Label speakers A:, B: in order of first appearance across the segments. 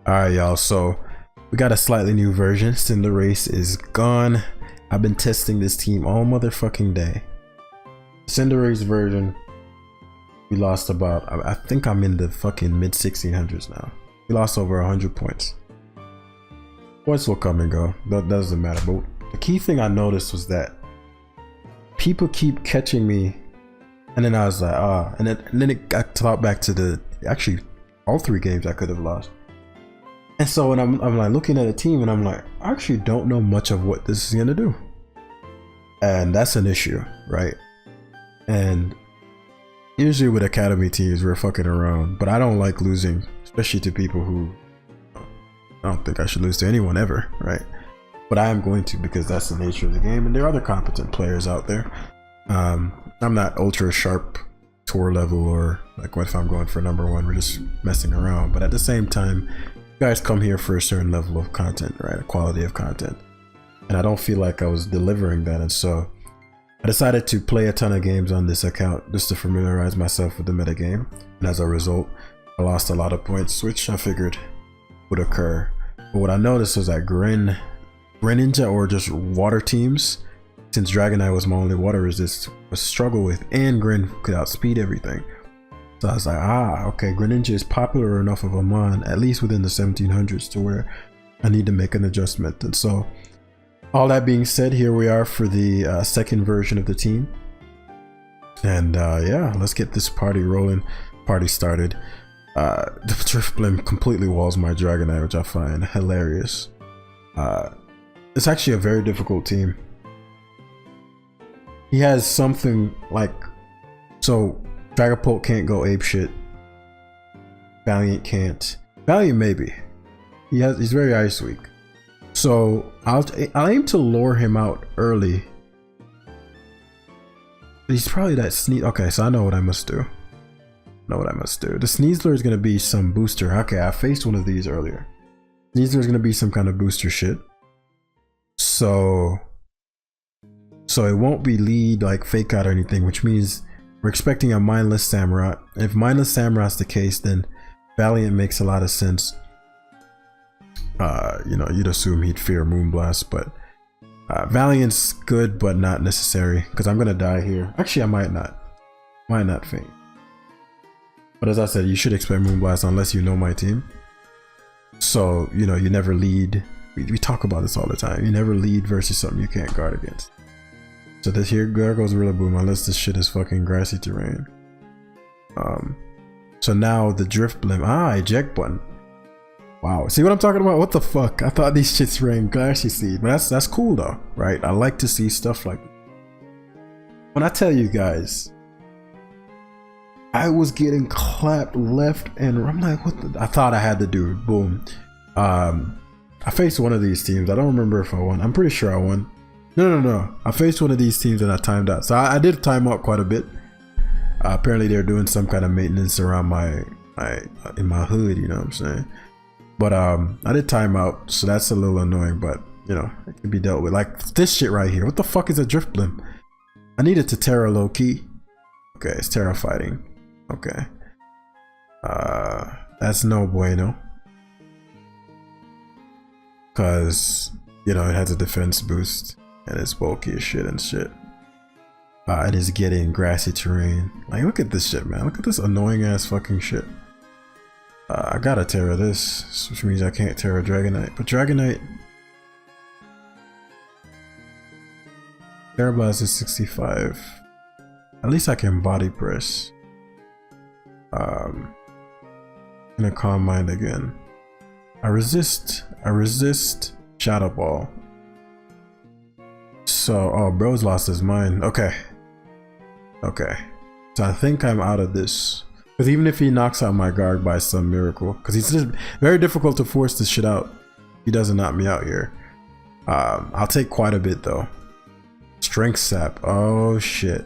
A: Alright, y'all, so we got a slightly new version. Cinder Race is gone. I've been testing this team all motherfucking day. Cinder Race version, we lost about, I think I'm in the fucking mid 1600s now. We lost over 100 points. Points will come and go, that doesn't matter. But the key thing I noticed was that people keep catching me, and then I was like, and then it got thought back to the, actually, all 3 games I could have lost. And so when I'm like looking at a team and I'm like, I actually don't know much of what this is gonna do. And that's an issue, right? And usually with academy teams, we're fucking around, but I don't like losing, especially to people who, I don't think I should lose to anyone ever, right? But I am going to, because that's the nature of the game, and there are other competent players out there. I'm not ultra sharp tour level, or like what if I'm going for #1, we're just messing around. But at the same time, you guys come here for a certain level of content, right? A quality of content. And I don't feel like I was delivering that, and so I decided to play a ton of games on this account just to familiarize myself with the metagame. And as a result, I lost a lot of points, which I figured would occur. But what I noticed was that Greninja, or just water teams, since Dragonite was my only water resist, was struggle with, and Gren could outspeed everything. So I was like, okay, Greninja is popular enough of a mon, at least within the 1700s, to where I need to make an adjustment. And so, all that being said, here we are for the second version of the team. And yeah, let's get this party rolling. Party started. The Drifblim completely walls my Dragonite, which I find hilarious. It's actually a very difficult team. He has something like, so Dragapult can't go apeshit. Valiant can't. Valiant maybe. He's very ice weak. So I'll aim to lure him out early. He's probably that sneeze. Okay, so I know what I must do. The Sneasler is gonna be some booster. Okay, I faced one of these earlier. Sneasler is gonna be some kind of booster shit. So it won't be lead like fake out or anything, which means we're expecting a mindless Samurott. And if mindless Samurot's the case, then Valiant makes a lot of sense. You know, you'd assume he'd fear Moonblast, but Valiant's good, but not necessary, because I'm gonna die here. Actually, I might not faint. But as I said, you should expect Moonblast unless you know my team. So, you know, you never lead. We talk about this all the time. You never lead versus something you can't guard against. So this here, there goes Rillaboom, unless this shit is fucking grassy terrain. So now the Drifblim, eject button. Wow, see what I'm talking about? What the fuck? I thought these shits ran grassy seed, but that's cool though, right? I like to see stuff like that. When I tell you guys, I was getting clapped left and I'm like, what the, I thought I had to do it. Boom. I faced one of these teams. I don't remember if I won. I'm pretty sure I won. No. I faced one of these teams and I timed out. So I did time out quite a bit. Apparently they're doing some kind of maintenance around in my hood, you know what I'm saying? But I did time out, so that's a little annoying, but you know, it can be dealt with. Like this shit right here. What the fuck is a Drifblim? I needed to Terra low key. Okay, it's Terra fighting. Okay. That's no bueno. Cause, you know, it has a defense boost and it's bulky as shit and shit. It is getting grassy terrain. Like, look at this shit, man. Look at this annoying ass fucking shit. I gotta Terra this, which means I can't Terra Dragonite. But Dragonite, Terra Blast is 65. At least I can body press. Gonna Calm Mind again. I resist Shadow Ball. So, oh, bro's lost his mind. Okay. So I think I'm out of this. Because even if he knocks out my guard by some miracle, because it's just very difficult to force this shit out. He doesn't knock me out here. I'll take quite a bit though. Strength Sap. Oh shit.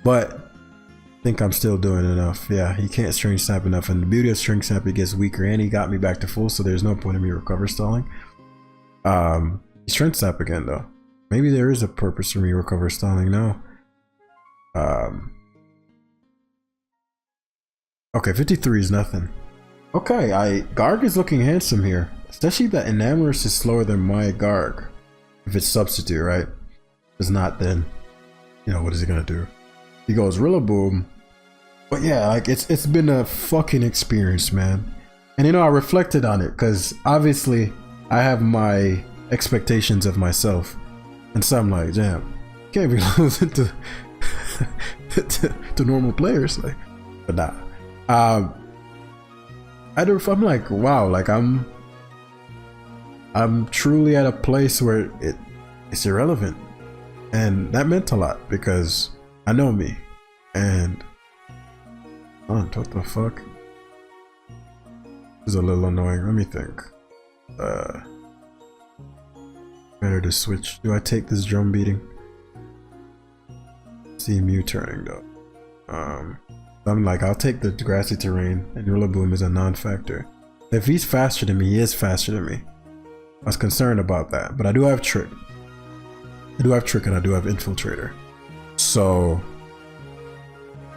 A: But I think I'm still doing enough. Yeah, he can't Strength Sap enough. And the beauty of Strength Sap, it gets weaker and he got me back to full, so there's no point in me recover stalling. Strength Sap again though. Maybe there is a purpose for me recover stalling now. Okay, 53 is nothing. Okay, Garg is looking handsome here. Especially that Enamorous is slower than my Garg. If it's substitute, right? If it's not, then you know what is he gonna do? He goes Rillaboom. But yeah, like it's been a fucking experience, man. And you know, I reflected on it because obviously I have my expectations of myself, and so I'm like, damn, can't be losing to to normal players, like. But nah, I'm like, wow, like I'm truly at a place where it's irrelevant, and that meant a lot because I know me, and what the fuck? This is a little annoying. Let me think. Better to switch. Do I take this drum beating? See Mew turning though. I'm like, I'll take the grassy terrain, and Rillaboom is a non-factor. If he's faster than me, he is faster than me. I was concerned about that, but I do have Trick. And I do have Infiltrator. So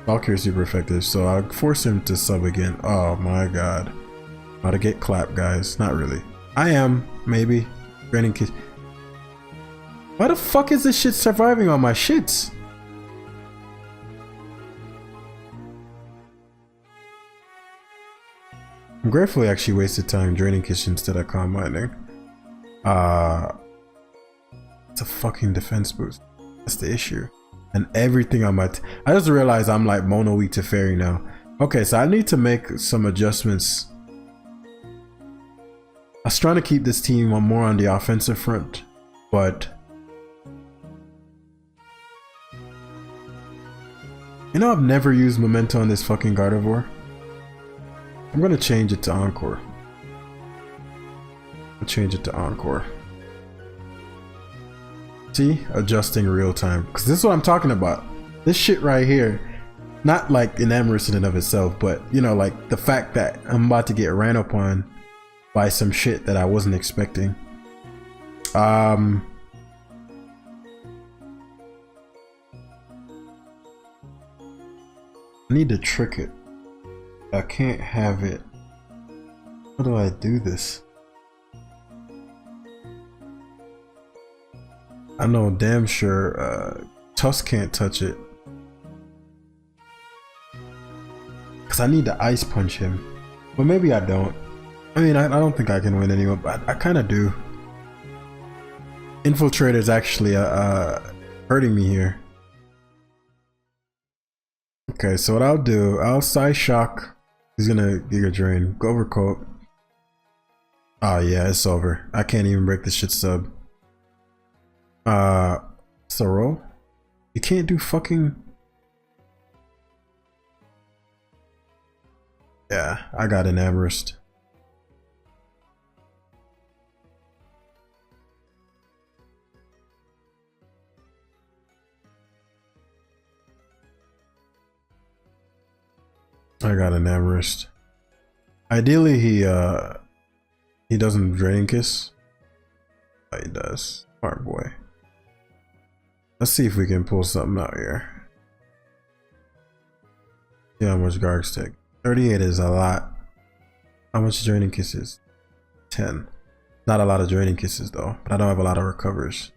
A: Valkyrie is super effective, so I'll force him to sub again. Oh my god. About to get clapped, guys. Not really. I am, maybe. Draining Kiss. Why the fuck is this shit surviving on my shits? I'm grateful I actually wasted time Draining Kiss instead of Calm Minding. It's a fucking defense boost. That's the issue. And everything on my I just realized I'm like mono weak to fairy now. Okay, so I need to make some adjustments. I was trying to keep this team more on the offensive front, but you know, I've never used Memento on this fucking Gardevoir. I'm gonna change it to Encore. I'll change it to Encore. See? Adjusting real time. Because this is what I'm talking about. This shit right here. Not like Enamorous in and of itself, but you know, like the fact that I'm about to get ran up on by some shit that I wasn't expecting. I need to trick it. I can't have it. How do I do this? I know damn sure Tusk can't touch it. Cause I need to ice punch him. But maybe I don't. I mean, I don't think I can win anyway, but I kind of do. Infiltrator is actually hurting me here. Okay, so what I'll do, I'll Psy Shock. He's gonna Giga Drain. Go Overcoat. Oh yeah, it's over. I can't even break this shit sub. Sorrow? You can't do fucking... Yeah, I got Enamorous. I got Enamorous. Ideally, he doesn't Drain Kiss. Oh, he does. Smart boy. Let's see if we can pull something out here. See how much Garg's take. 38 is a lot. How much Draining Kisses? 10. Not a lot of Draining Kisses though, but I don't have a lot of recovers.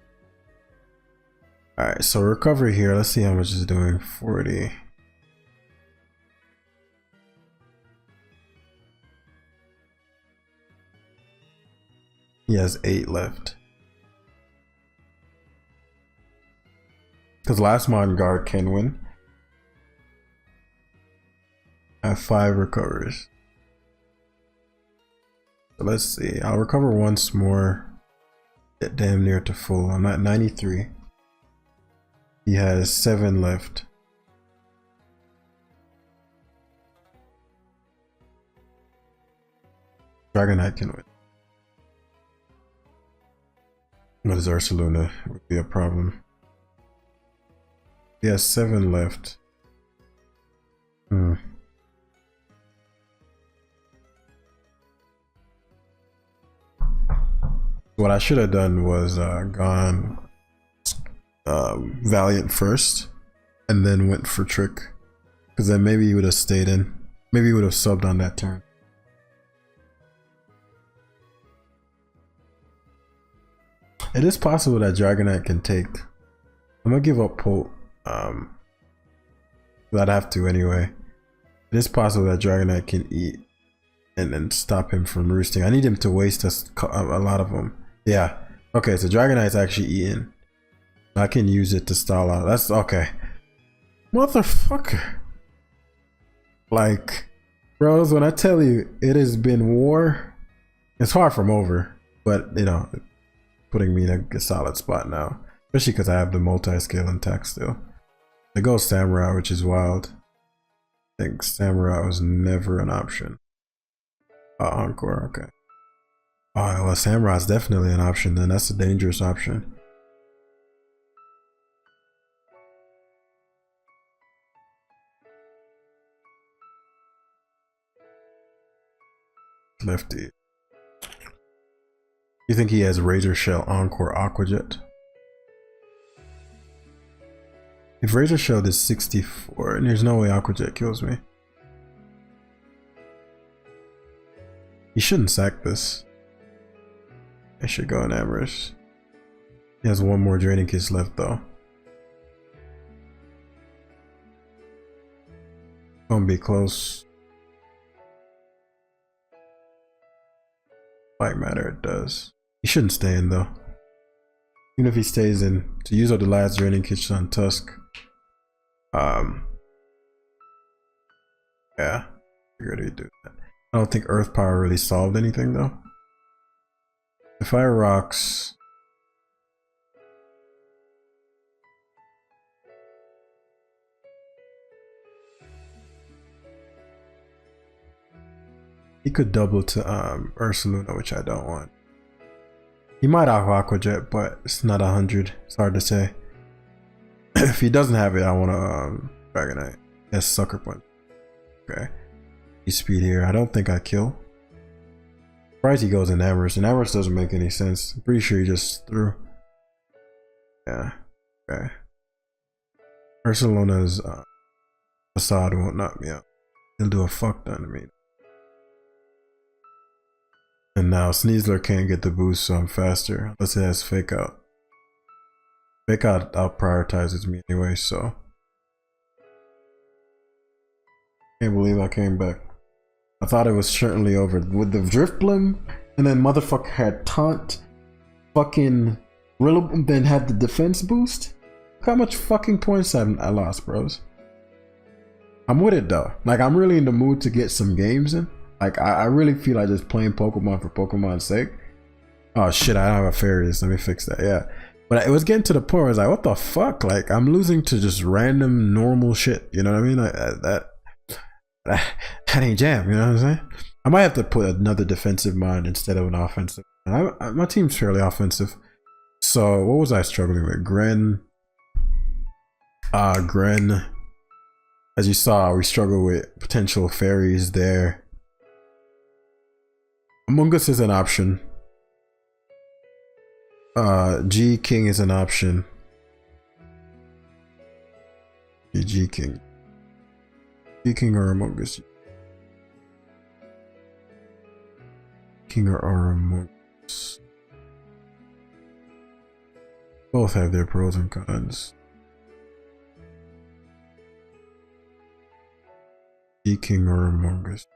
A: Alright, so recovery here. Let's see how much it's doing. 40. He has 8 left. Because last Mon Guard can win. I have 5 recovers. So let's see. I'll recover once more. Get damn near to full. I'm at 93. He has 7 left. Dragonite can win. What is Ursaluna? Would be a problem. He has 7 left. What I should have done was gone Valiant first and then went for Trick, because then maybe he would have stayed in. Maybe he would have subbed on that turn. It is possible that Dragonite can take. I'm gonna give up Polt. I'd have to anyway. It is possible that Dragonite can eat and then stop him from roosting. I need him to waste a lot of them. Yeah. Okay, so Dragonite's actually eating. I can use it to stall out. That's okay. Motherfucker. Like, bros, when I tell you it has been war, it's far from over. But, you know, putting me in a solid spot now. Especially because I have the multi-scale intact still. They go Samurai, which is wild. I think Samurai was never an option. Encore, okay. Oh, well, Samurai is definitely an option then. That's a dangerous option. Lefty. You think he has Razor Shell, Encore, Aqua Jet? If Razor Shell is 64, and there's no way Aqua Jet kills me. He shouldn't sack this. I should go in Amorous. He has one more Draining Kiss left though. Gonna be close. Might matter, it does. He shouldn't stay in though. Even if he stays in, to use up the last Draining Kiss on Tusk. Yeah, figured he'd do that. I don't think Earth Power really solved anything though. The Fire Rocks. He could double to Ursaluna, which I don't want. He might have Aqua Jet, but it's not 100. It's hard to say. If he doesn't have it, I want to Dragonite. Yes, Sucker Punch. Okay. He's speed here. I don't think I kill. Surprised he goes in Amorous, and Amorous doesn't make any sense. I'm pretty sure he just threw. Yeah. Okay. Ursaluna's facade won't knock me out. He'll do a fuck ton to me. And now Sneasler can't get the boost, so I'm faster. Unless it has Fake Out. Fake Out out prioritizes me anyway, so. Can't believe I came back. I thought it was certainly over. With the Drift Blim, and then motherfucker had Taunt, fucking Rillaboom, then had the defense boost. Look how much fucking points I lost, bros. I'm with it though. Like, I'm really in the mood to get some games in. Like, I really feel like just playing Pokemon for Pokemon's sake. Oh shit, I don't have a fairies. Let me fix that. Yeah. But it was getting to the point where I was like, what the fuck? Like, I'm losing to just random normal shit. You know what I mean? Like, that ain't jam. You know what I'm saying? I might have to put another defensive mind instead of an offensive. My team's fairly offensive. So what was I struggling with? Gren. As you saw, we struggle with potential fairies there. Among Us is an option. G King is an option. G King. G King or Among Us? King or Among Us? Both have their pros and cons. G King or Among Us?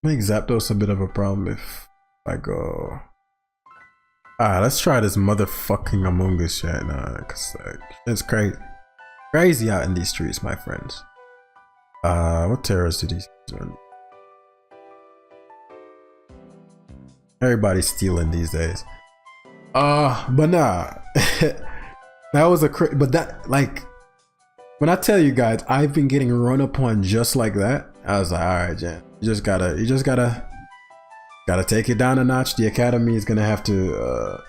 A: Make Zapdos a bit of a problem if I go. Alright, let's try this motherfucking Among Us right now, cause it's crazy out in these streets, my friends. What terrors do these run? Everybody's stealing these days. But nah, that was but that, like, when I tell you guys, I've been getting run upon just like that. I was like, all right, Jan, you just gotta take it down a notch. The academy is gonna have to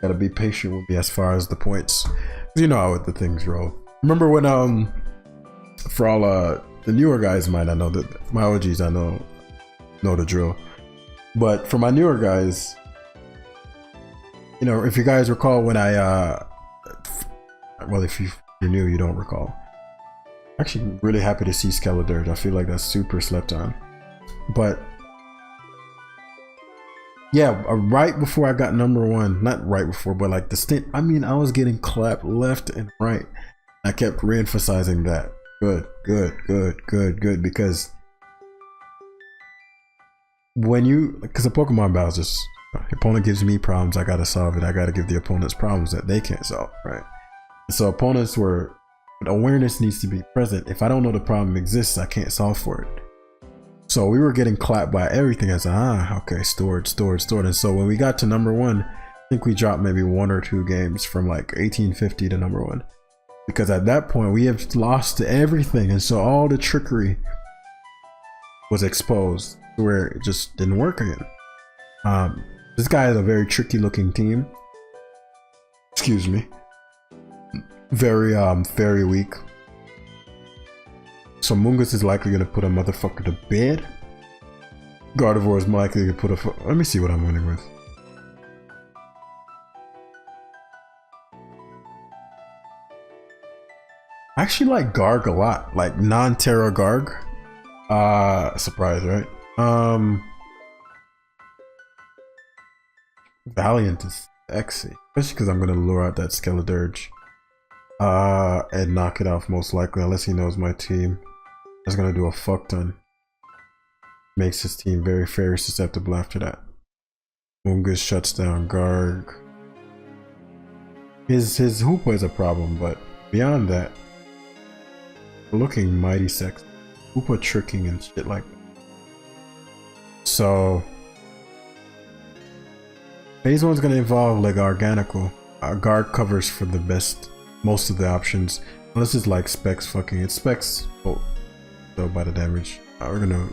A: gotta be patient with me as far as the points. You know how the things roll. Remember when for all the newer guys might not know, that my OGs I know the drill. But for my newer guys, you know, if you guys recall when I well, if you're new, you don't recall. Actually, really happy to see Scarlet. I feel like that's super slept on. But yeah, right before I got number one, not right before, but like the stint. I mean, I was getting clapped left and right. I kept re-emphasizing that. Good, good, good, good, good, because when you, because the Pokemon battle just, the opponent gives me problems, I gotta solve it. I gotta give the opponents problems that they can't solve, right? So opponents were, awareness needs to be present. If I don't know the problem exists, I can't solve for it. So we were getting clapped by everything. I said, okay, stored. And so when we got to number one, I think we dropped maybe 1 or 2 games from like 1850 to number one. Because at that point we have lost everything. And so all the trickery was exposed where it just didn't work again. This guy is a very tricky looking team. Excuse me. Very weak. So Mungus is likely gonna put a motherfucker to bed. Gardevoir is likely to put a. Let me see what I'm winning with. I actually like Garg a lot, like non-Terra Garg. Surprise, right? Valiant is sexy, especially because I'm gonna lure out that Skeledirge. And knock it off most likely, unless he knows my team. That's gonna do a fuck ton. Makes his team very susceptible after that. Mungus shuts down Garg. His Hoopa is a problem, but beyond that, looking mighty sexy. Hoopa tricking and shit like that. So phase 1's gonna involve like Organical. Garg covers for the most of the options, unless it's like Specs fucking. It's Specs though by the damage. We're gonna.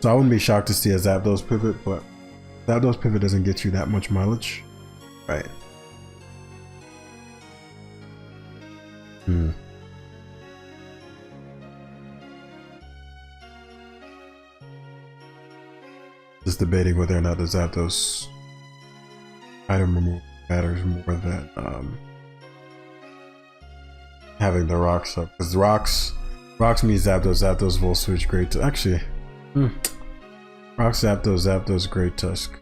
A: So I wouldn't be shocked to see a Zapdos pivot, but Zapdos pivot doesn't get you that much mileage, right? Just debating whether or not the Zapdos item removal matters more than having the rocks up, because rocks means Zapdos Volt Switch Great Tusk. Actually, Rocks Zapdos Great Tusk.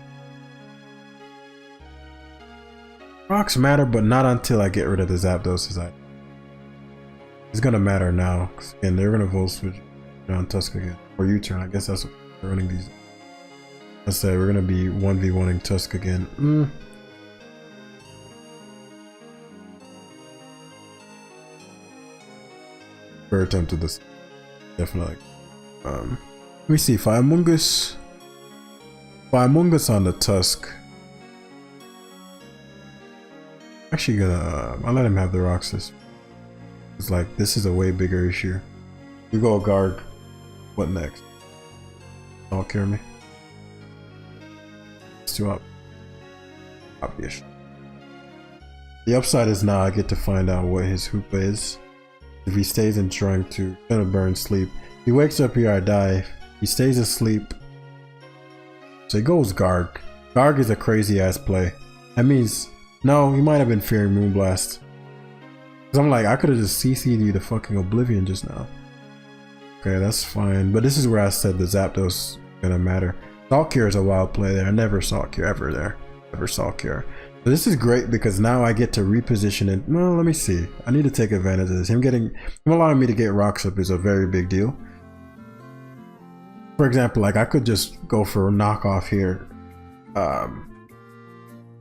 A: Rocks matter, but not until I get rid of the Zapdos. It's gonna matter now, because again, they're gonna Volt Switch on Tusk again, or U-turn. I guess that's what we're running these. Let's say we're gonna be 1v1ing Tusk again. Very tempted this, definitely. Let me see. If I Amungus on the Tusk, actually gonna I'll let him have the Roxas. It's like this is a way bigger issue. You go Garg. What next? Don't care me. It's too obvious. The upside is now I get to find out what his Hoopa is. If he stays in trying to gonna burn sleep. He wakes up here, I die. He stays asleep. So he goes Garg. Garg is a crazy ass play. That means no, he might have been fearing Moonblast. Cause I'm like, I could have just CC'd you to fucking Oblivion just now. Okay, that's fine. But this is where I said the Zapdos is gonna matter. Saltcure is a wild play there. I never saw Cure ever there. Never saw Cure. So this is great because now I get to reposition it. Well, let me see. I need to take advantage of this. Him allowing me to get rocks up is a very big deal. For example, like I could just go for a knockoff here,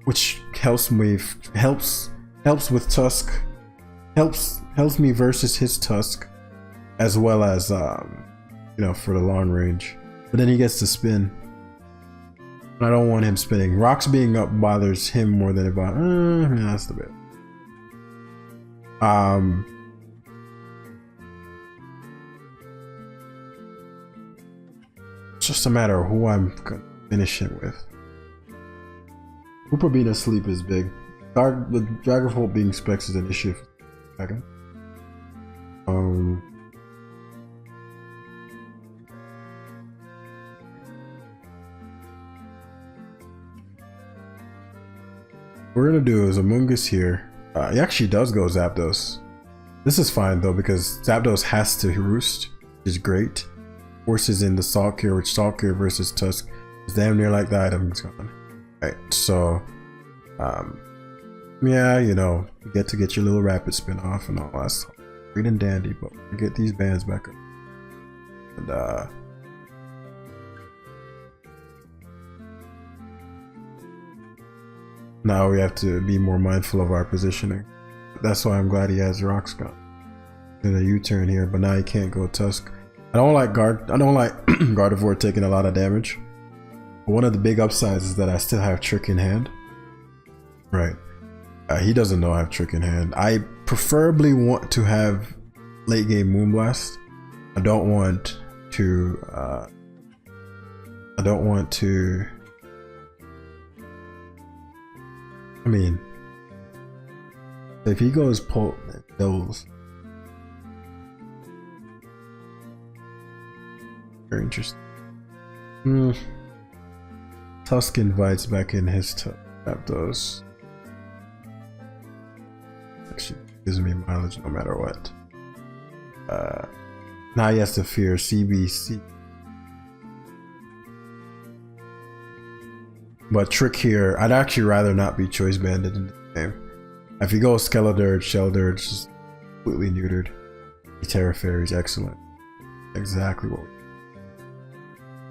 A: which helps with Tusk, helps me versus his Tusk, as well as for the long range. But then he gets to spin. I don't want him spinning. Rocks being up bothers him more than it bothers. Yeah, that's the bit. It's just a matter of who I'm gonna finish it with. Hoopa being asleep is big. The Dragonfall being Specs is an issue. Second. What we're gonna do is Amungus here. He actually does go Zapdos. This is fine though because Zapdos has to roost, which is great. Forces in the Salt Cure, which Salt Cure versus Tusk is damn near like the item's gone. Right, so yeah, you know, you get to get your little rapid spin off and all that stuff. Great and dandy, but we get these bands back up. And now we have to be more mindful of our positioning. That's why I'm glad he has Rocks gone. Did a U-turn here, but now he can't go Tusk. I don't like Gardevoir taking a lot of damage. But one of the big upsides is that I still have Trick in hand. Right. He doesn't know I have Trick in hand. I preferably want to have late game Moonblast. I don't want to I mean, if he goes Pult and doubles, very interesting. Tusk invites back in his Zapdos. Actually gives me mileage no matter what. Now he has to fear CBC. But Trick here, I'd actually rather not be choice banded in the game. If he goes Skeledirge, Shelldirge, just completely neutered. Terra Fairy's excellent. Exactly what we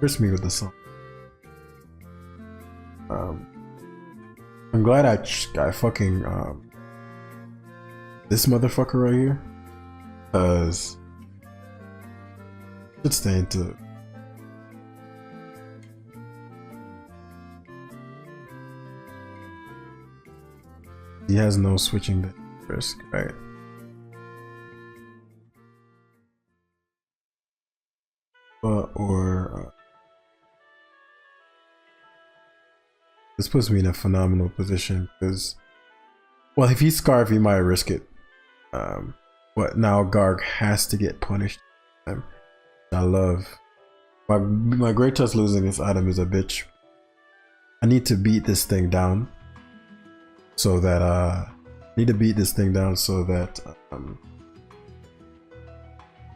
A: Curse me with the song. I'm glad I fucking this motherfucker right here, cause should stay into. He has no switching risk, right? This puts me in a phenomenal position because, well, if he's Scarf, he might risk it. But now Garg has to get punished. I love my Great Tusk losing this item is a bitch. I need to beat this thing down so that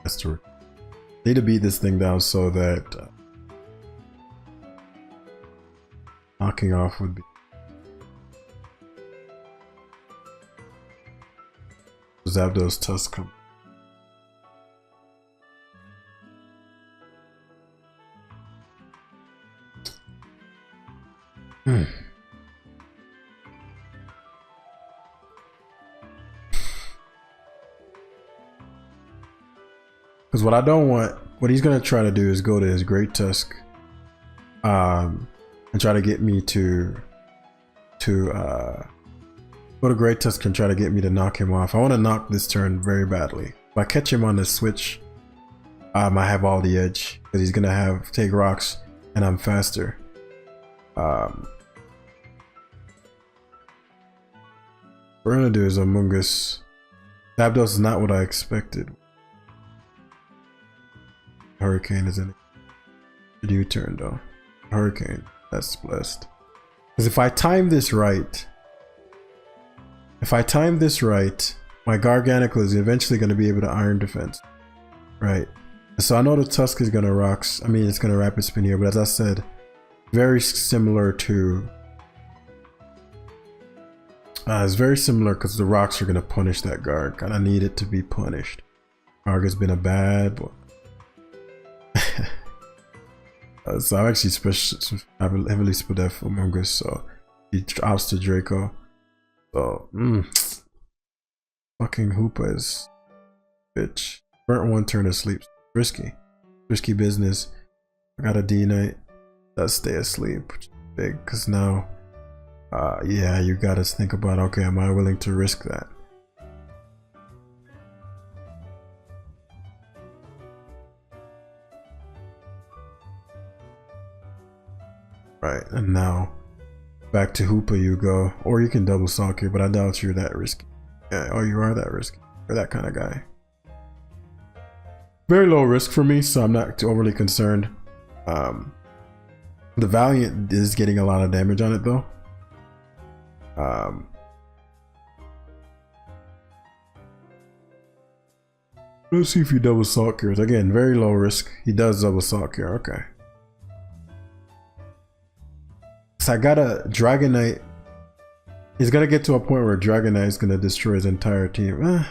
A: that's true. Need to beat this thing down so that knocking off would be Zapdos Tusk come. Because what I don't want, what he's gonna try to do is go to his Great Tusk, and try to get me to go to Great Tusk and try to get me to knock him off. I want to knock this turn very badly. If I catch him on the switch, I have all the edge because he's gonna take rocks, and I'm faster. What we're gonna do is Amoonguss. Zapdos is not what I expected. Hurricane is in it. U-turn though. Hurricane. That's blessed. Because if I time this right, my Garganacl is eventually going to be able to Iron Defense. Right. So I know the Tusk is going to rocks. I mean, it's going to Rapid Spin here, but as I said, very similar to. It's very similar because the rocks are going to punish that Garg, and I need it to be punished. Garg has been a bad boy. So I'm actually heavily split F Among Us, so he drops to Draco. So fucking Hoopa is bitch. Burnt one turn of sleep. Risky business. I got a D-Knight. Let's stay asleep. Big, cause now yeah, you gotta think about, okay, am I willing to risk that? Right, and now back to Hoopa you go, or you can double Stalk here, but I doubt you're that risky. Yeah, oh, you are that risky. You're that kind of guy. Very low risk for me, so I'm not overly concerned. The Valiant is getting a lot of damage on it though. Let's see if he double salt cures. Again, very low risk. He does double salt cure. Okay. So I got a Dragonite. He's gonna get to a point where Dragonite is gonna destroy his entire team.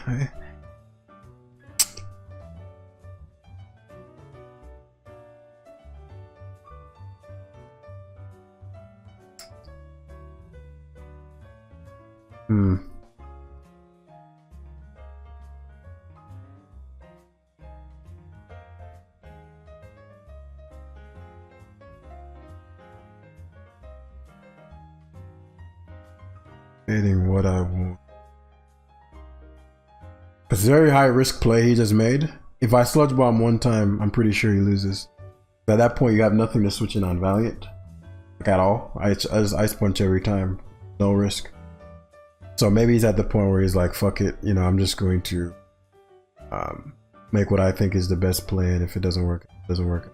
A: Getting what I want. It's a very high risk play he just made. If I sludge bomb one time, I'm pretty sure he loses. At that point, you have nothing to switch in on Valiant, like at all. I just ice punch every time, no risk. So maybe he's at the point where he's like, fuck it, you know, I'm just going to make what I think is the best play, and if it doesn't work, it doesn't work.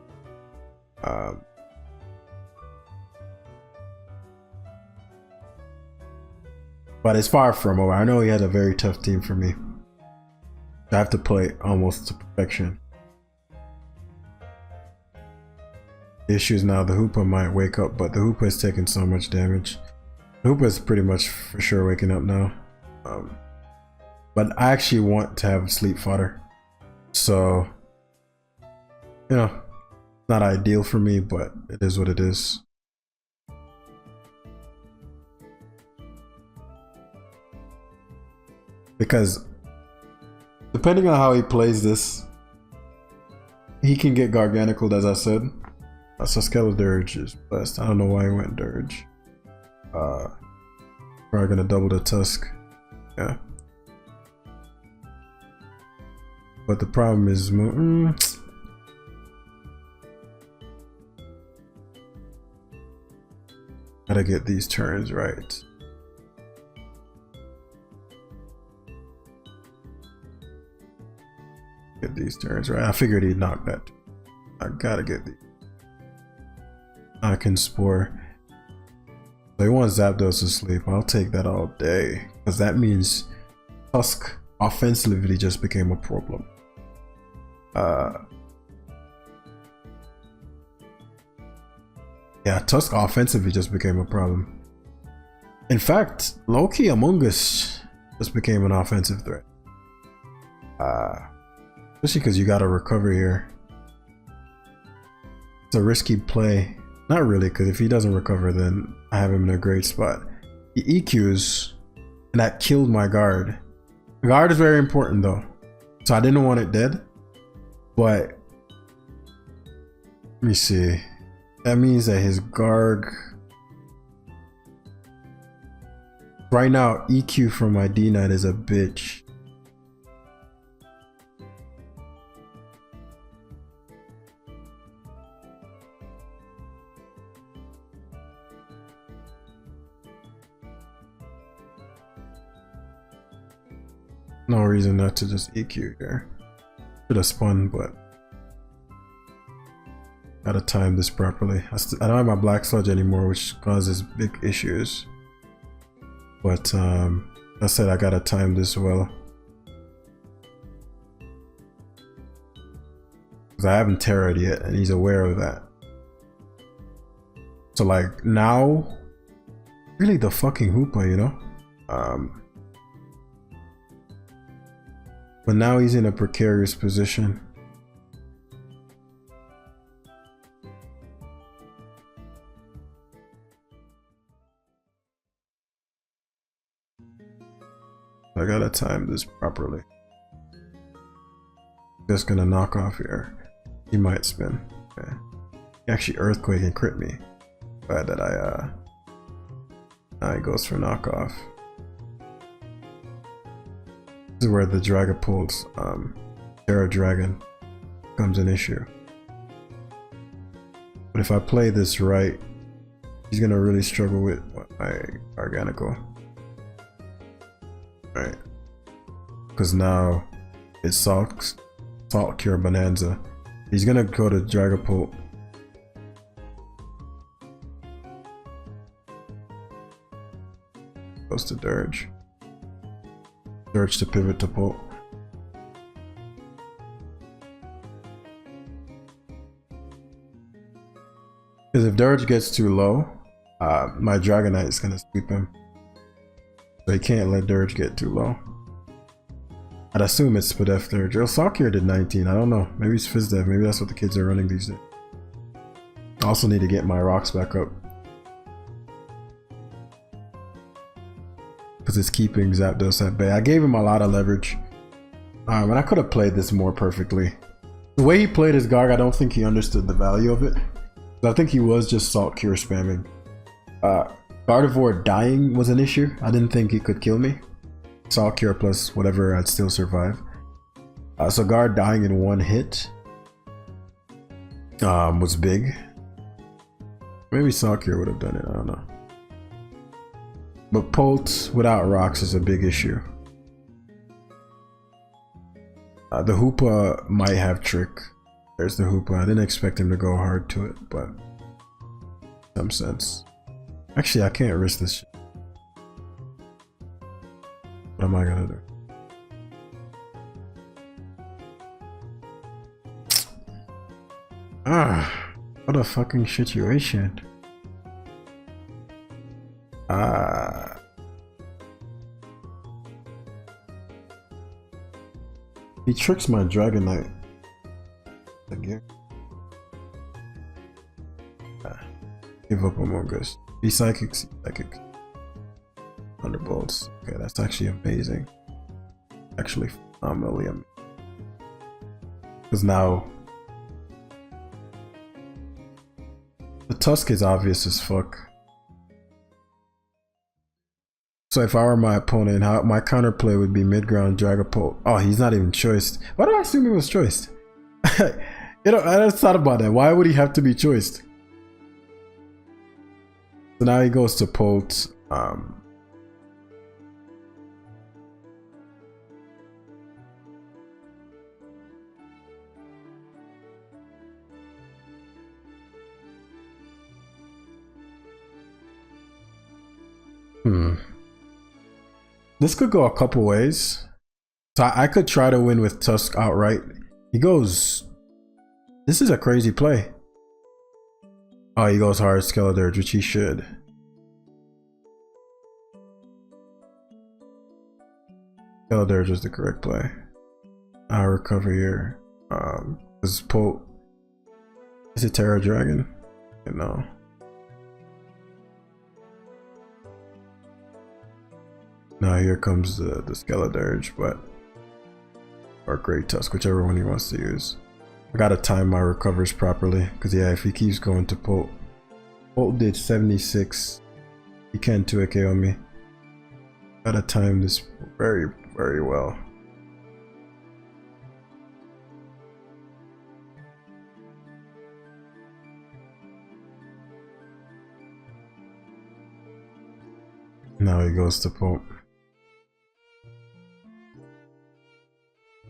A: But it's far from over. I know he had a very tough team for me. I have to play almost to perfection. The issue is now the Hoopa might wake up, but the Hoopa is taking so much damage. The Hoopa is pretty much for sure waking up now. But I actually want to have sleep fodder. So, you know, not ideal for me, but it is what it is. Because depending on how he plays this, he can get Garganical, as I said. So Scarlet Dirge is blessed. I don't know why he went Dirge. Probably gonna double the Tusk. Yeah. But the problem is, gotta get these turns right. Get these turns right. I figured he'd knock that. I gotta get the. I can Spore. They want Zapdos to sleep. I'll take that all day, because that means Tusk offensively just became a problem. Yeah, Tusk offensively just became a problem. In fact, low-key Among Us just became an offensive threat. Especially because you gotta recover here. It's a risky play. Not really, because if he doesn't recover, then I have him in a great spot. He EQs, and that killed my guard. The guard is very important though, so I didn't want it dead. But let me see. That means that his guard right now, EQ from my D-Knight is a bitch. No reason not to just EQ here. Should have spun, but gotta time this properly. I don't have my Black Sludge anymore, which causes big issues. But I said I gotta time this well, because I haven't terrored yet, and he's aware of that. So like now, really the fucking Hoopa, you know. But now he's in a precarious position. I gotta time this properly. Just gonna knock off here. He might spin. Okay. He actually Earthquake and crit me. Glad that now he goes for knockoff. This is where the Dragapult's Terra Dragon becomes an issue. But if I play this right, he's gonna really struggle with my Organical. Right. Because now it's Salt Cure Bonanza. He's gonna go to Dragapult. Goes to Dirge. Dirge to pivot to Pult. Because if Dirge gets too low, my Dragonite is gonna sweep him. So he can't let Dirge get too low. I'd assume it's Spadef Dirge. Oh, Sakir did 19. I don't know. Maybe it's Fizdev. Maybe that's what the kids are running these days. I also need to get my rocks back up. Because it's keeping Zapdos at bay. I gave him a lot of leverage. And I could have played this more perfectly. The way he played his Garg, I don't think he understood the value of it. I think he was just Salt Cure spamming. Gardevoir dying was an issue. I didn't think he could kill me. Salt Cure plus whatever, I'd still survive. So Guard dying in one hit was big. Maybe Salt Cure would have done it, I don't know. But Polt without rocks is a big issue. The Hoopa might have trick. There's the Hoopa. I didn't expect him to go hard to it, but some sense. Actually, I can't risk this shit. What am I gonna do? What a fucking situation. He tricks my Dragonite again. Give up Among Us. Be Psychics, Psychics. Thunderbolts. Okay, that's actually amazing. Actually, phenomenally amazing. Because now the Tusk is obvious as fuck. So if I were my opponent, my counterplay would be mid-ground Dragapult. Oh, he's not even choiced. Why do I assume he was choiced? You know, I just thought about that. Why would he have to be choiced? So now he goes to Polt. This could go a couple ways. So I could try to win with Tusk outright. He goes... This is a crazy play. Oh, he goes hard Skeledirge, which he should. Skeledirge is the correct play. I'll recover here. This is Polt. Is it Terra Dragon? No. Now here comes the Skeledirge, but or Great Tusk, whichever one he wants to use. I gotta time my recovers properly, because yeah, if he keeps going to Polt. Polt did 76. He can 2AK on me. Gotta time this very, very well. Now he goes to Polt.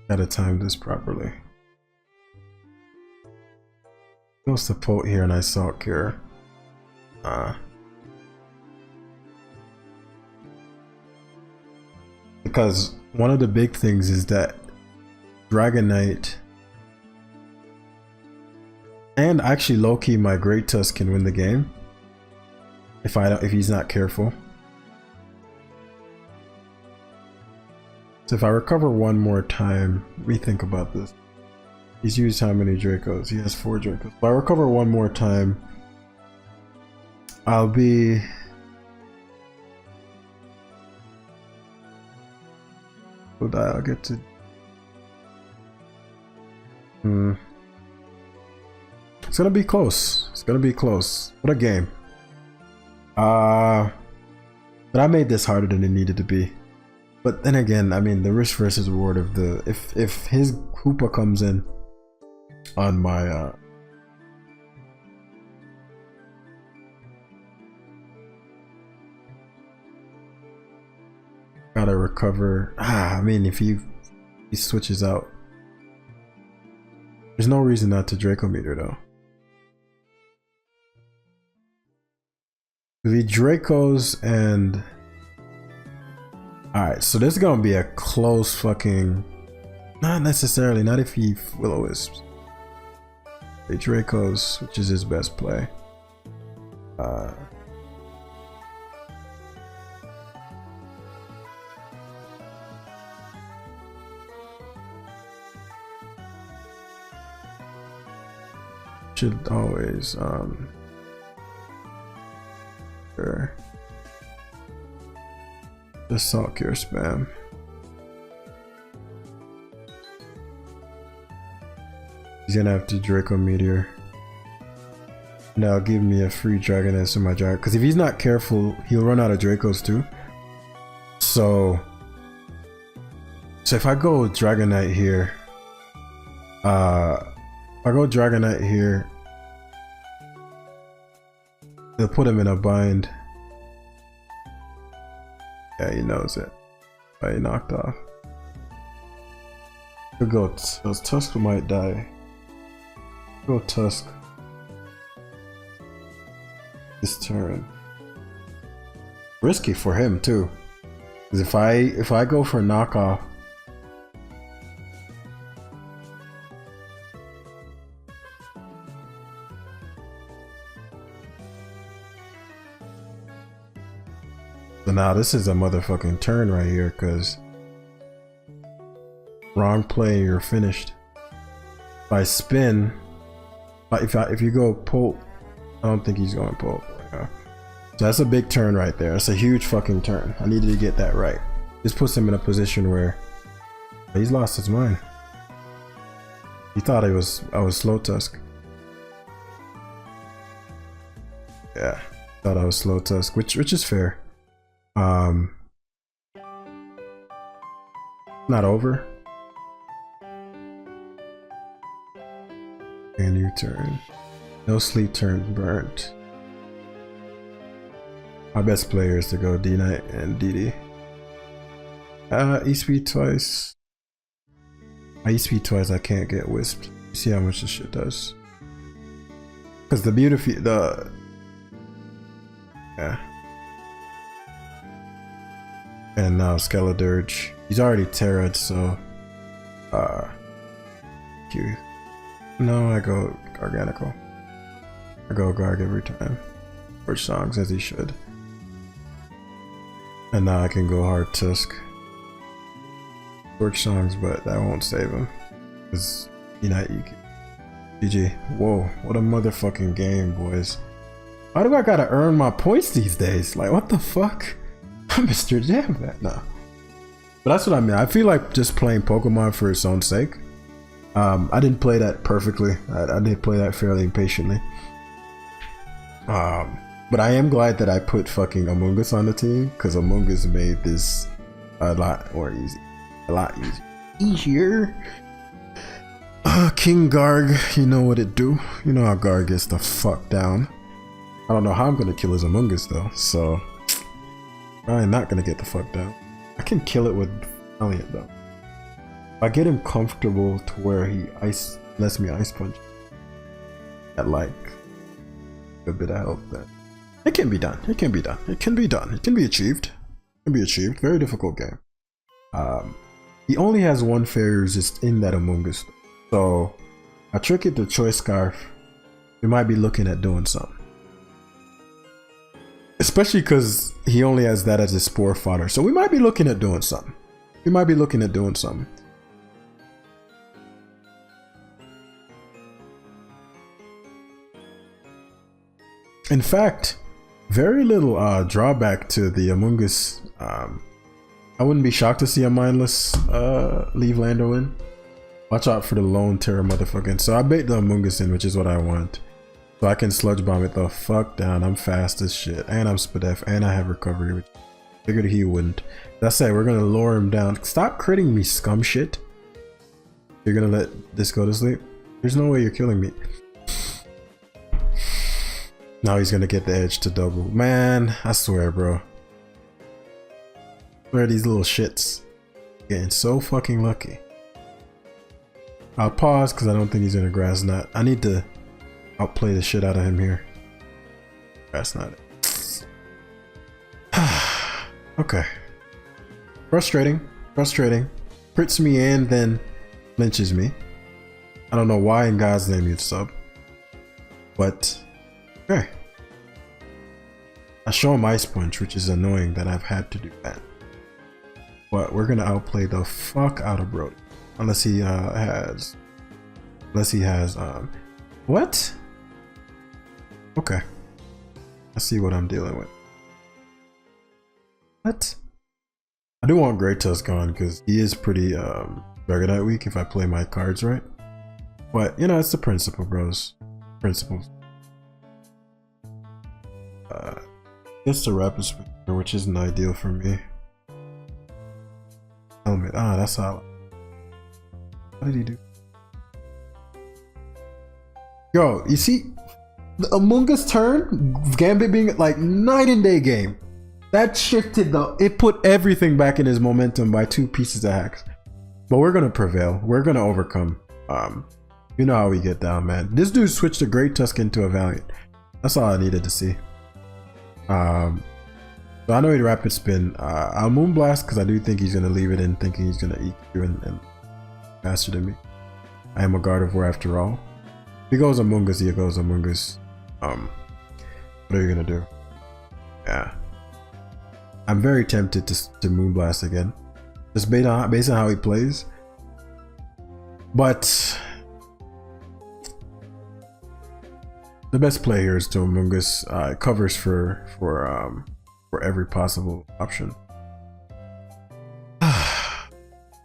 A: Gotta time this properly. Goes to Polt here and I Salt Cure. Because one of the big things is that Dragonite and actually low-key my Great Tusk can win the game if he's not careful. So if I recover one more time, let me think about this. He's used how many Dracos? He has 4 Dracos. If I recover one more time, I'll be... I'll get to... It's gonna be close. It's gonna be close. What a game. But I made this harder than it needed to be. But then again, I mean, the risk versus reward of the... If his Hoopa comes in on my... Gotta recover. I mean, if he switches out. There's no reason not to Draco Meter though. If he Dracos and... Alright, so this is gonna be a close fucking... Not necessarily, not if he Will-O-Wisps. He Dracos, which is his best play. should always sure. Just salt cure spam. He's gonna have to Draco Meteor. Now give me a free Dragoness in my Dragon, because if he's not careful, he'll run out of Dracos too. So if I go Dragonite here, if I go Dragonite here, they'll put him in a bind. Yeah, he knows it. He knocked off. Good goats. Those Tusk might die. Go Tusk. This turn. Risky for him too. Because if I go for knockoff, so now this is a motherfucking turn right here, because wrong play, you're finished. If I spin, if you go Polt, I don't think he's going Polt. Yeah. So that's a big turn right there. That's a huge fucking turn. I needed to get that right. This puts him in a position where he's lost his mind. He thought I was slow Tusk. Yeah, thought I was slow Tusk, which is fair. Not over. And you turn. No sleep turn burnt. My best player is to go D-Knight and DD. E-speed twice. My E-speed twice, I can't get Wisped. You see how much this shit does. Because the beauty, yeah. And now Skeledirge. He's already Terra'd, so Q. No, I go Garganical. I go Garg every time. Or songs as he should. And now I can go hard Tusk. Work songs, but that won't save him. Cause you can. GG. Whoa, what a motherfucking game, boys. Why do I gotta earn my points these days? Like, what the fuck? I'm Mr. Jam that now. But that's what I mean. I feel like just playing Pokemon for its own sake. I didn't play that perfectly. I did play that fairly impatiently. But I am glad that I put fucking Among Us on the team, because Among Us made this a lot more easy. A lot easier. King Garg, you know what it do. You know how Garg gets the fuck down. I don't know how I'm gonna kill his Among Us though, so I'm not gonna get the fuck down. I can kill it with Valiant though. If I get him comfortable to where he lets me ice punch at like a bit of help, then it can be done. It can be done. It can be done. It can be achieved. It can be achieved. Very difficult game. He only has one failure just in that Among Us. So I trick it to Choice Scarf. We might be looking at doing something. Especially because he only has that as his spore fodder. So we might be looking at doing something. We might be looking at doing something. In fact, very little drawback to the Among Us. I wouldn't be shocked to see a mindless leave Lando in. Watch out for the lone terror motherfucking. So I bait the Among Us in, which is what I want. So I can sludge bomb it the fuck down. I'm fast as shit. And I'm Spadef. And I have recovery, which I figured he wouldn't. That's it. We're gonna lure him down. Stop critting me, scum shit. You're gonna let this go to sleep? There's no way you're killing me. Now he's gonna get the edge to double. Man, I swear, bro. Where are these little shits? Getting so fucking lucky. I'll pause because I don't think he's gonna grass knot. I need to outplay the shit out of him here. Grass knot. Okay. Frustrating. Frustrating. Crits me and then lynches me. I don't know why in God's name you'd sub. But okay. I show him Ice Punch, which is annoying that I've had to do that. But we're gonna outplay the fuck out of Brody. Unless he has what? Okay. Let's see what I'm dealing with. What? I do want Great Tusk on because he is pretty Dragonite weak if I play my cards right. But you know, it's the principle, bros. Principles. It's the rapid speed, which isn't ideal for me. Helmet. Ah, that's all. What did he do? Yo, you see, the Among Us turn, Gambit being like night and day game. That shifted it put everything back in his momentum by 2 pieces of hacks. But we're gonna prevail. We're gonna overcome. You know how we get down, man. This dude switched a Great Tusk into a Valiant. That's all I needed to see. So I know he'd Rapid Spin. I'll Moonblast because I do think he's gonna leave it in, thinking he's gonna EQ and faster than me. I am a Gardevoir after all. If he goes Among Us, he goes Among Us. What are you gonna do? Yeah. I'm very tempted to Moonblast again. Just based on how he plays. But the best play here is to Among Us. It covers for every possible option.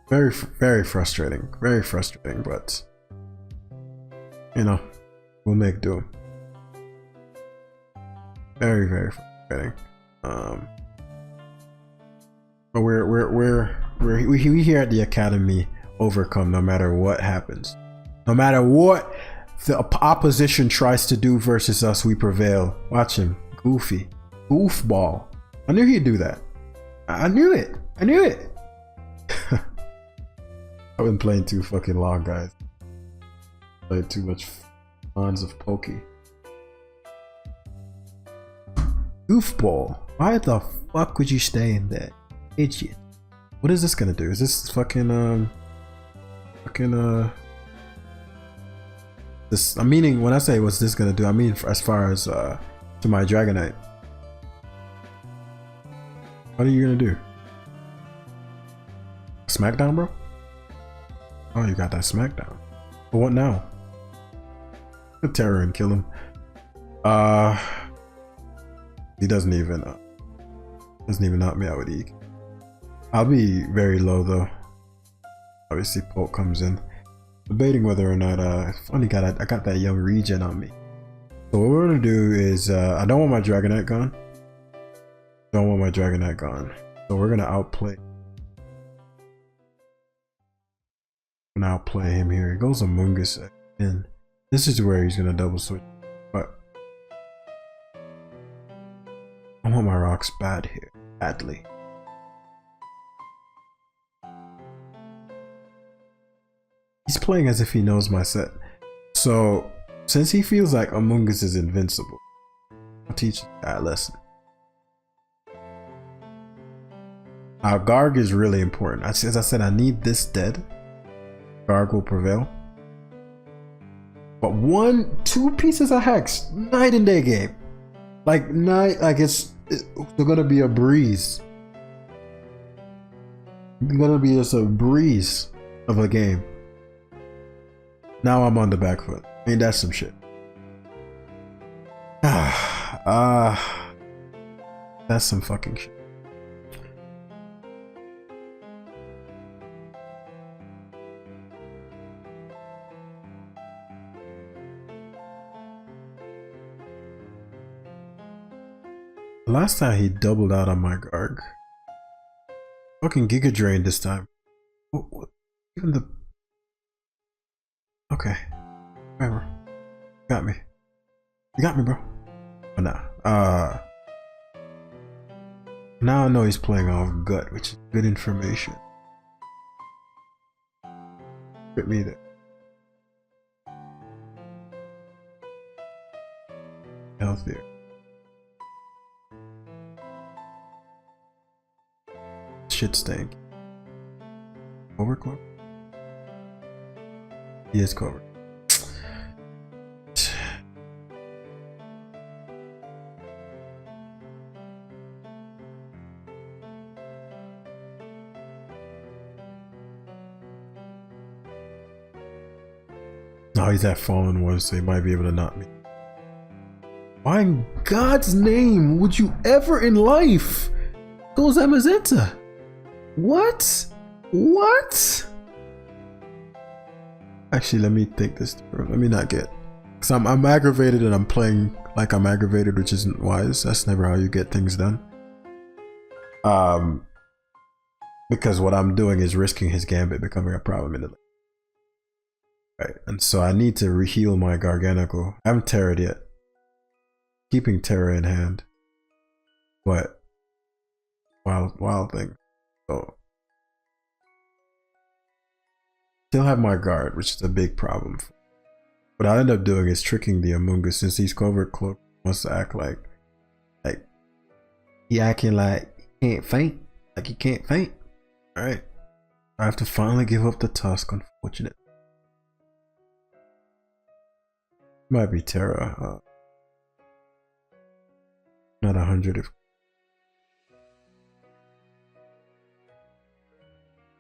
A: Very frustrating. Very frustrating, but you know, we'll make do. Very frustrating. But we here at the Academy overcome no matter what happens. No matter what the opposition tries to do versus us, we prevail. Watch him. Goofy. Goofball. I knew he'd do that. I knew it. I knew it. I've been playing too fucking long, guys. Played too much Fawns of Pokey. Goofball. Why the fuck would you stay in there? Idiot. What is this gonna do? Is this fucking this, I'm meaning when I say what's this gonna do, I mean as far as to my Dragonite. What are you gonna do? Smackdown, bro? Oh, you got that Smackdown. But what now? The Terror and kill him. He doesn't even knock me out with Eek. I'll be very low though. Obviously Poke comes in. Debating whether or not I got that young regen on me. So what we're gonna do is I don't want my Dragonite gone. So we're gonna outplay. Him here. He goes Among Us and this is where he's gonna double switch. But I want my rocks bad here. Badly. He's playing as if he knows my set. So since he feels like Among Us is invincible, I'll teach that lesson. Garg is really important. As I said, I need this dead. Garg will prevail. But 2 pieces of Hex, night and day game. It's gonna be a breeze. It's gonna be just a breeze of a game. Now I'm on the back foot. Ain't that some shit? That's some fucking shit. Last time he doubled out on my Garg. Fucking Giga Drain this time. What? Even the... Okay. Whatever. You got me. You got me, bro. Oh, nah. Now I know he's playing off Gut, which is good information. Get me there. Healthier. Shit stank. Overclock? He is covered. No, he's at fallen one, so he might be able to knock me. Why in God's name would you ever in life go Zamazenta? What? What? Actually, let me think this through. Let me not get, because I'm aggravated and I'm playing like I'm aggravated, which isn't wise. That's never how you get things done. Because what I'm doing is risking his gambit becoming a problem in the lane. Right, and so I need to heal my Garganical. I haven't terrored yet. Keeping Terror in hand. But wild thing. So still have my guard, which is a big problem. What I end up doing is tricking the Amunga, since he's covert cloak wants to act like he acting like he can't faint. Like he can't faint. Alright. I have to finally give up the tusk, unfortunate. Might be Terra. Not 100 if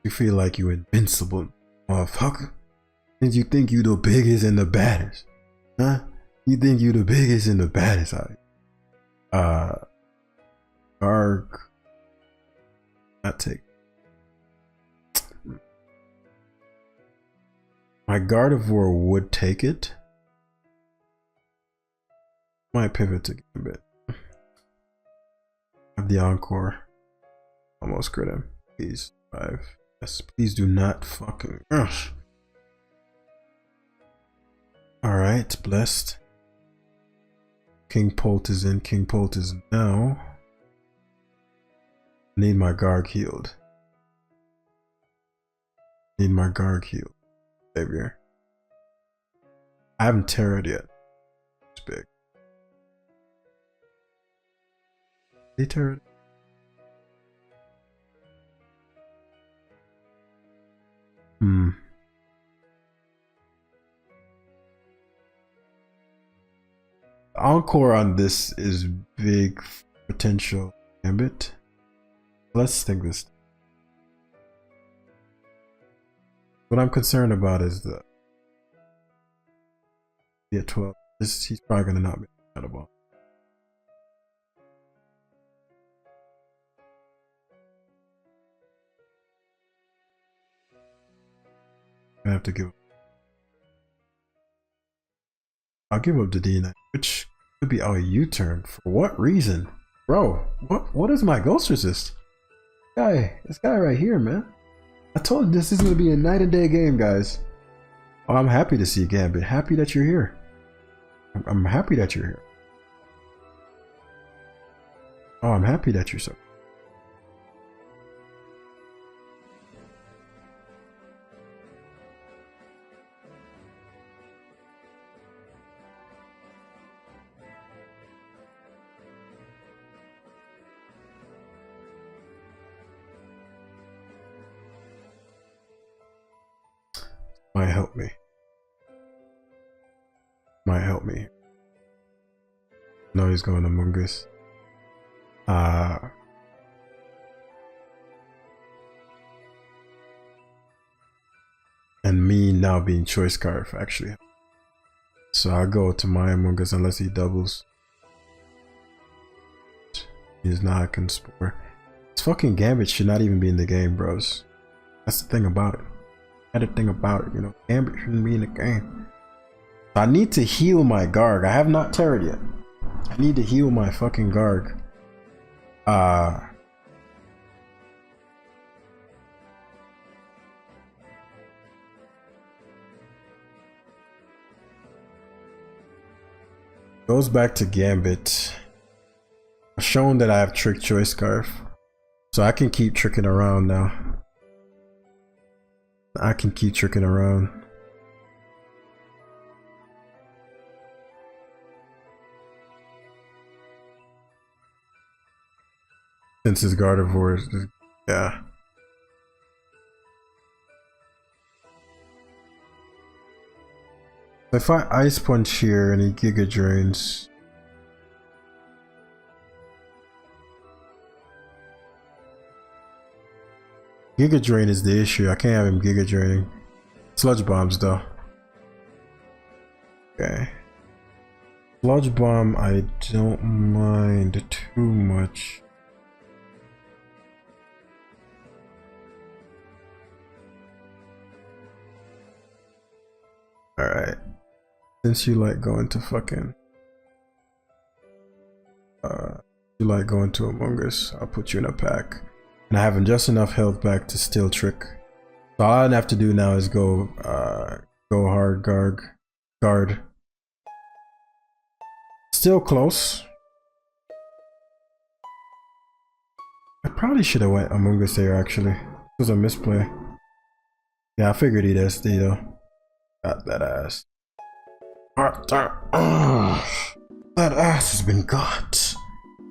A: you feel like you invincible, motherfucker. And you think you the biggest and the baddest. Huh? You think you the biggest and the baddest. Garg. Not take. My Gardevoir would take it. Might pivot to Gambit. Have the Encore. Almost crit him. Please. 5. Yes, please do not fucking. Alright, blessed. King Polt is in. King Polt is now. Need my Garg healed. Need my Garg healed. Savior. I haven't terrored yet. It's big. They terrored. Encore on this is big potential Gambit. Let's think this. What I'm concerned about is the 12. He's probably gonna not be incredible. I have to give up. I'll give up the D9, which could be our U-turn. For what reason? Bro, what is my ghost resist? This guy right here, man. I told you this is gonna be a night and day game, guys. Oh, I'm happy to see Gambit. Happy that you're here. I'm happy that you're here. Oh, I'm happy that you're so. Might help me. Might help me. No, he's going Among Us. And me now being choice scarf actually. So I go to my Among Us unless he doubles. He's not a conspore. This fucking Gambit should not even be in the game, bros. That's the thing about it. That's the thing about it, you know. Gambit shouldn't be in the game. So I need to heal my Garg. I have not terrored yet. I need to heal my fucking Garg. Goes back to Gambit. I've shown that I have Trick Choice Scarf. So I can keep tricking around now. I can keep tricking around. Since his Gardevoir is, yeah. If I Ice Punch here and he Giga Drains. Giga Drain is the issue. I can't have him Giga Draining. Sludge Bombs though. Okay. Sludge bomb, I don't mind too much. Alright. Since you like going to fucking you like going to Among Us, I'll put you in a pack. And I have just enough health back to still trick. So all I have to do now is go hard guard. Still close. I probably should have went Among Us there actually. It was a misplay. Yeah, I figured he'd SD though. Got that ass. That ass has been got.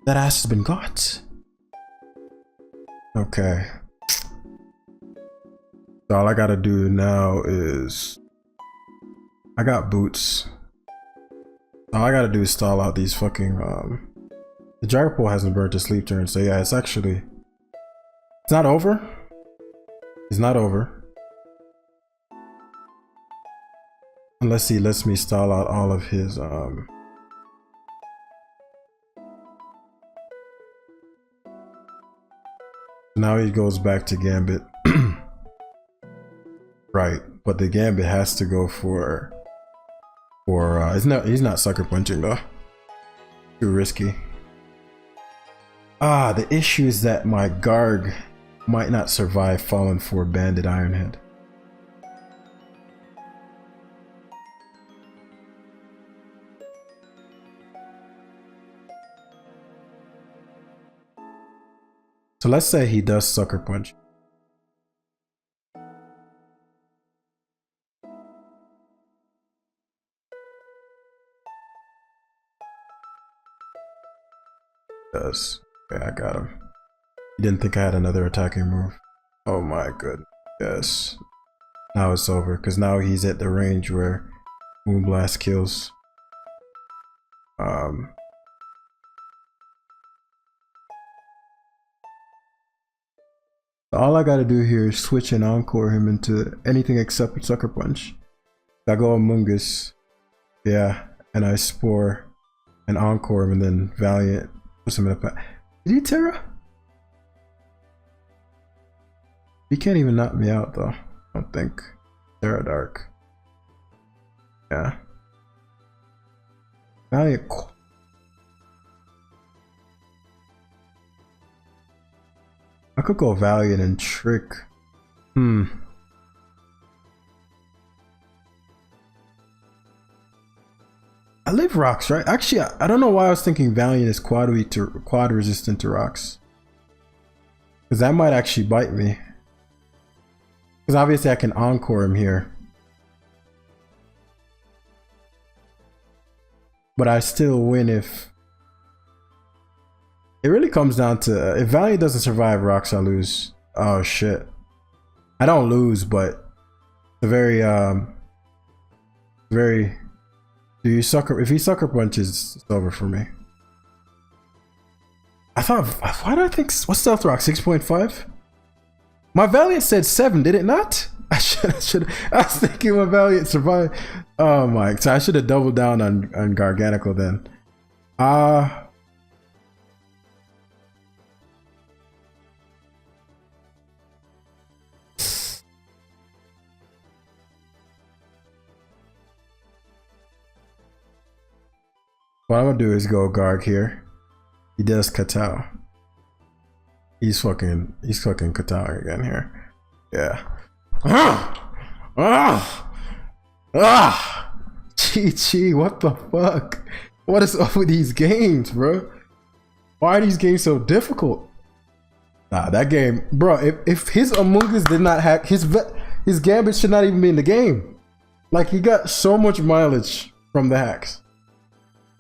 A: That ass has been got. Okay. So all I gotta do now is I got boots. All I gotta do is stall out these fucking the Dragapult hasn't burned to sleep turn, so yeah, it's not over. It's not over. Unless he lets me stall out all of his now he goes back to Gambit. Right, but the Gambit has to go for he's not sucker punching though. Too risky. The issue is that my Garg might not survive falling for Bandit Ironhead. So let's say he does sucker punch. Does. Okay, I got him. He didn't think I had another attacking move. Oh my goodness. Yes. Now it's over because now he's at the range where Moonblast kills. All I gotta do here is switch and encore him into anything except Sucker Punch. I go Among Us, yeah, and I Spore and encore him, and then Valiant puts him in a pack. Did he Terra? He can't even knock me out though, I don't think. Terra Dark. Yeah. Valiant. I could go Valiant and Trick. I live rocks, right? Actually, I don't know why I was thinking Valiant is quad resistant to rocks. Because that might actually bite me. Because obviously I can encore him here. But I still win if... It really comes down to, if Valiant doesn't survive rocks, I lose. Oh shit. I don't lose, but the very, if he sucker punches, it's over for me. I thought, why did I think, what's Stealth Rock, 6.5? My Valiant said 7, did it not? I was thinking my Valiant survived. Oh my, so I should have doubled down on Garganical then. What I'm gonna do is go Garg here. He does Katao. He's fucking Katao again here. Yeah. Chi, what the fuck? What is up with these games, bro? Why are these games so difficult? Nah, that game, bro, if his Among Us did not hack, his Gambit should not even be in the game. Like, he got so much mileage from the hacks.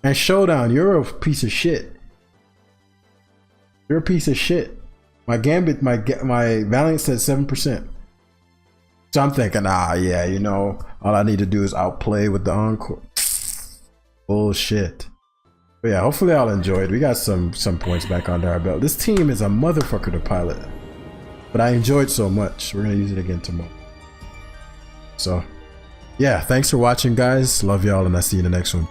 A: And Showdown, you're a piece of shit. You're a piece of shit. My Gambit, my Valiant said 7%. So I'm thinking, yeah, you know, all I need to do is outplay with the encore. Bullshit. But yeah, hopefully I'll enjoy it. We got some points back under our belt. This team is a motherfucker to pilot. But I enjoyed so much. We're gonna use it again tomorrow. So, yeah, thanks for watching, guys. Love y'all, and I'll see you in the next one.